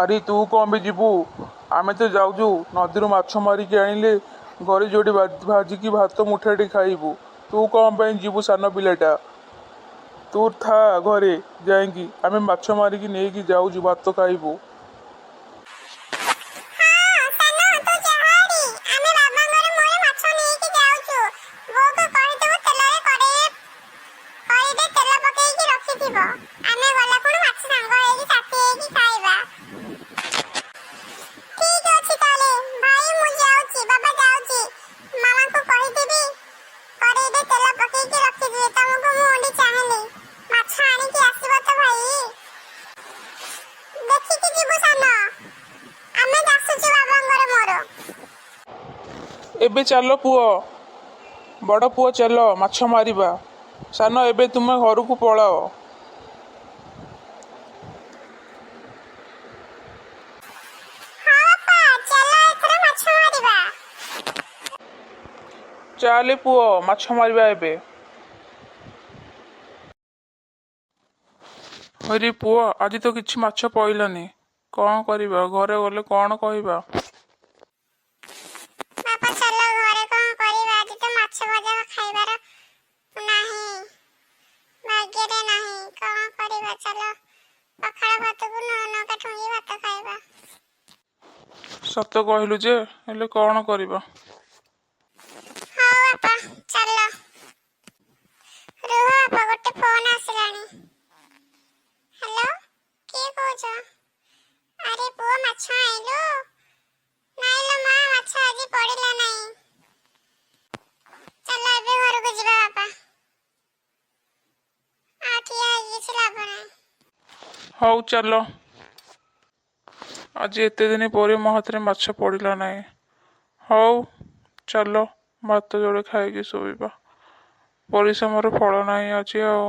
ଆରେ ତୁ କ'ଣ ବି ଯିବୁ? ଆମେ ତ ଯାଉଛୁ ନଦୀରୁ ମାଛ ମାରିକି ଆଣିଲେ ଘରେ ଯୋଉଠି ଭାଜିକି ଭାତ ମୁଠାଟେ ଖାଇବୁ। ତୁ କ'ଣ ପାଇଁ ଯିବୁ ସାନ ପିଲାଟା? ତୁ ଥା ଘରେ ଯାଇକି, ଆମେ ମାଛ ମାରିକି ନେଇକି ଯାଉଛୁ ଭାତ ଖାଇବୁ। ଏବେ ଚାଲ ପୁଅ, ବଡ଼ ପୁଅ ଚାଲ ମାଛ ମାରିବା। ସାନ ଏବେ ତୁମେ ଘରକୁ ପଳାଅ। ଚାଲେ ପୁଅ ମାଛ ମାରିବା ଏବେ। ଆରେ ପୁଅ, ଆଜି ତ କିଛି ମାଛ ପଇଲାନି, କ'ଣ କରିବା? ଘରେ ଗଲେ କ'ଣ କହିବା? ସତ କହିଲୁ ଯେ, ହେଲେ କ'ଣ କରିବା? ହଉ ଚାଲ। ଆଜି ଏତେ ଦିନ ପରେ ମୋ ହାତରେ ମାଛ ପଡ଼ିଲା ନାହିଁ। ହଉ ଚାଲ, ଭାତ ଯୋଡ଼େ ଖାଇକି ଶୋଇବା। ପରିଶ୍ରମର ଫଳ ନାହିଁ ଆଜି ଆଉ।